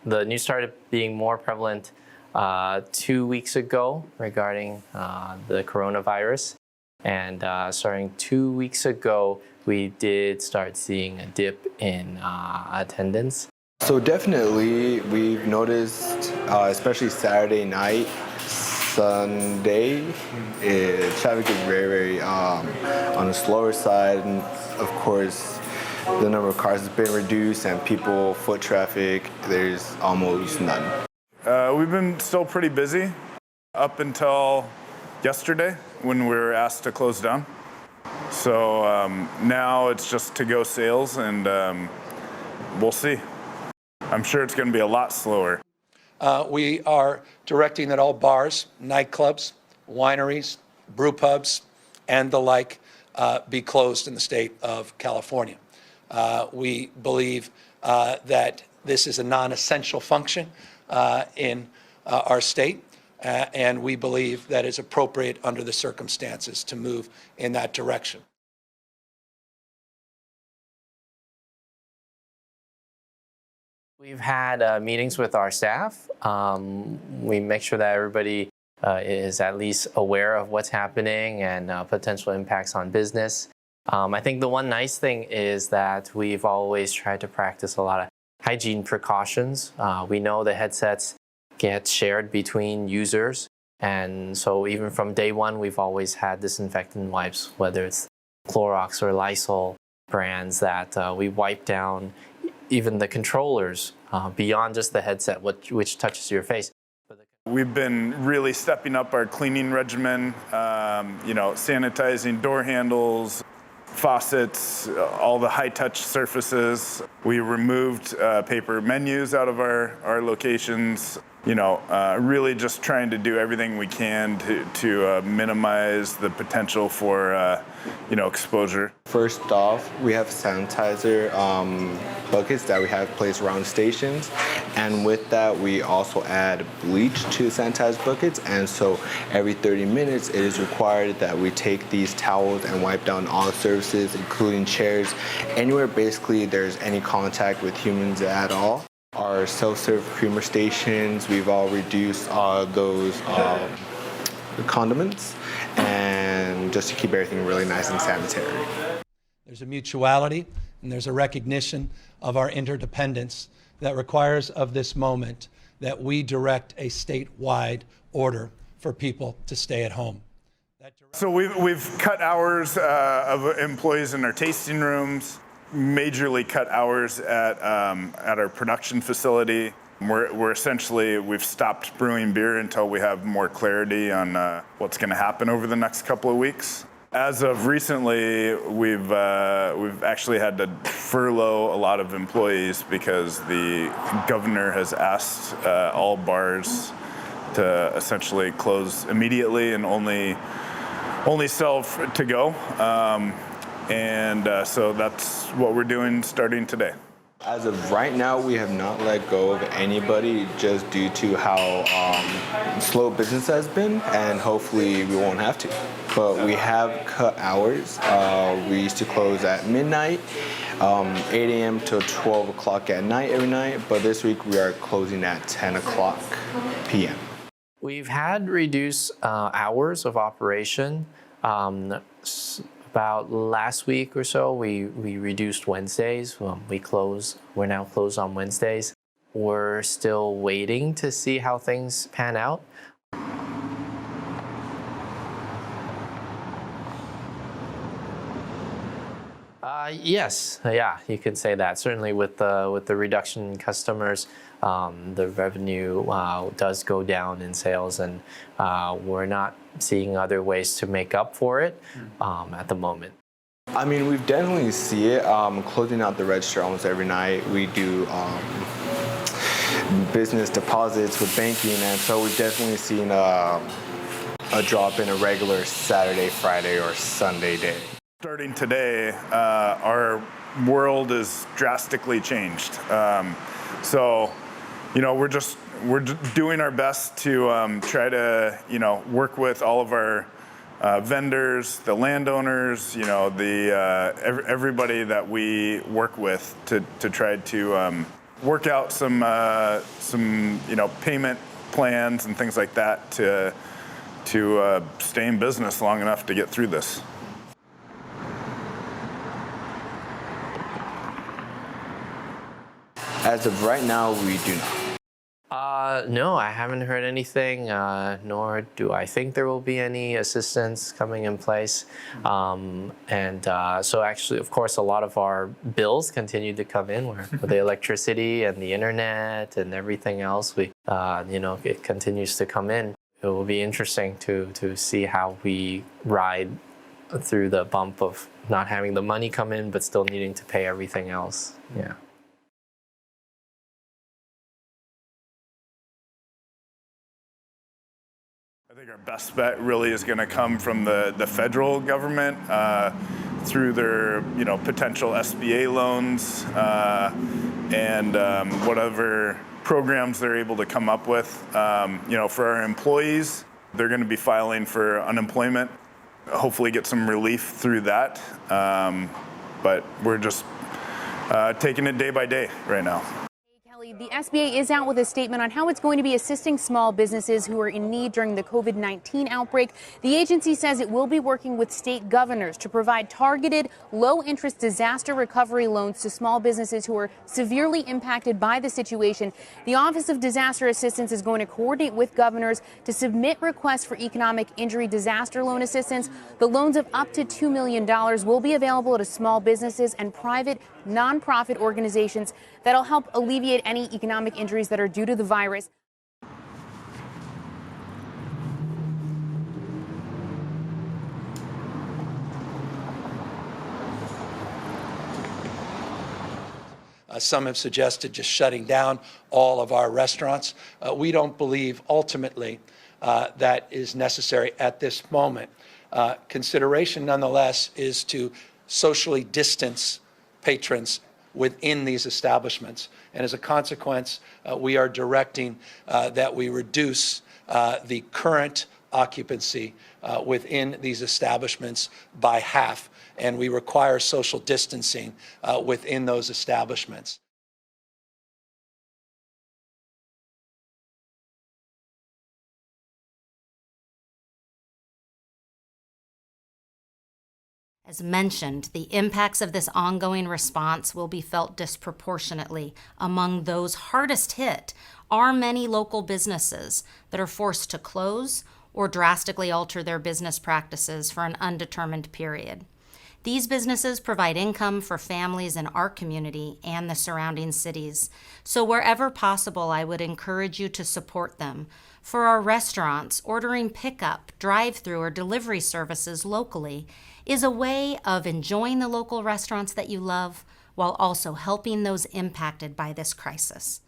The news started being more prevalent 2 weeks ago regarding the coronavirus. And starting 2 weeks ago, we did start seeing a dip in attendance. So definitely, we've noticed, especially Saturday night, Sunday, traffic is very on the slower side. And of course, the number of cars has been reduced and foot traffic, there's almost none. We've been still pretty busy up until yesterday when we were asked to close down. So now it's just to-go sales, and we'll see. I'm sure it's going to be a lot slower. We are directing that all bars, nightclubs, wineries, brew pubs, and the like be closed in the state of California. We believe that this is a non-essential function in our state, and we believe that it's appropriate under the circumstances to move in that direction. We've had meetings with our staff. We make sure that everybody is at least aware of what's happening and potential impacts on business. I think the one nice thing is that we've always tried to practice a lot of hygiene precautions. We know the headsets get shared between users, and so even from day one, we've always had disinfectant wipes, whether it's Clorox or Lysol brands, that we wipe down even the controllers beyond just the headset, which touches your face. We've been really stepping up our cleaning regimen, sanitizing door handles, faucets, all the high-touch surfaces. We removed paper menus out of our locations. Really just trying to do everything we can to minimize the potential for, exposure. First off, we have sanitizer buckets that we have placed around stations. And with that, we also add bleach to the sanitized buckets. And so every 30 minutes, it is required that we take these towels and wipe down all surfaces, including chairs, anywhere basically there's any contact with humans at all. Our self-serve creamer stations, we've all reduced those condiments, and just to keep everything really nice and sanitary. There's a mutuality and there's a recognition of our interdependence that requires of this moment that we direct a statewide order for people to stay at home. So we've cut hours of employees in our tasting rooms, majorly cut hours at our production facility. We're essentially, we've stopped brewing beer until we have more clarity on what's going to happen over the next couple of weeks. As of recently, we've actually had to furlough a lot of employees because the governor has asked all bars to essentially close immediately and only sell to go. So that's what we're doing starting today. As of right now, we have not let go of anybody just due to how slow business has been, and hopefully we won't have to. But we have cut hours. We used to close at midnight, 8 a.m. to 12 o'clock at night every night, but this week we are closing at 10 o'clock p.m. We've had reduced hours of operation. About last week or so, we reduced Wednesdays. We're now closed on Wednesdays. We're still waiting to see how things pan out. Yes, yeah, you could say that. Certainly with the reduction in customers, the revenue does go down in sales, and we're not seeing other ways to make up for it at the moment. I mean, we definitely see it. Closing out the register almost every night. We do business deposits with banking, and so we've definitely seen a drop in a regular Saturday, Friday, or Sunday day. Starting today, our world is drastically changed. So, we're doing our best to try to, work with all of our vendors, the landowners, everybody that we work with to try to work out some payment plans and things like that to stay in business long enough to get through this. As of right now, we do not. No, I haven't heard anything, nor do I think there will be any assistance coming in place. So actually, of course, a lot of our bills continue to come in with the electricity and the internet and everything else. It continues to come in. It will be interesting to see how we ride through the bump of not having the money come in, but still needing to pay everything else. Yeah. I think our best bet really is going to come from the federal government through their potential SBA loans and whatever programs they're able to come up with. For our employees, they're going to be filing for unemployment. Hopefully get some relief through that. But we're just taking it day by day right now. The SBA is out with a statement on how it's going to be assisting small businesses who are in need during the COVID-19 outbreak. The agency says it will be working with state governors to provide targeted, low-interest disaster recovery loans to small businesses who are severely impacted by the situation. The Office of Disaster Assistance is going to coordinate with governors to submit requests for economic injury disaster loan assistance. The loans of up to $2 million will be available to small businesses and private nonprofit organizations that'll help alleviate any economic injuries that are due to the virus. Some have suggested just shutting down all of our restaurants. We don't believe ultimately that is necessary at this moment. Consideration nonetheless is to socially distance patrons within these establishments. And as a consequence, we are directing that we reduce the current occupancy within these establishments by half. And we require social distancing within those establishments. As mentioned, the impacts of this ongoing response will be felt disproportionately. Among those hardest hit are many local businesses that are forced to close or drastically alter their business practices for an undetermined period. These businesses provide income for families in our community and the surrounding cities. So wherever possible, I would encourage you to support them. For our restaurants, ordering pickup, drive-through, or delivery services locally is a way of enjoying the local restaurants that you love while also helping those impacted by this crisis.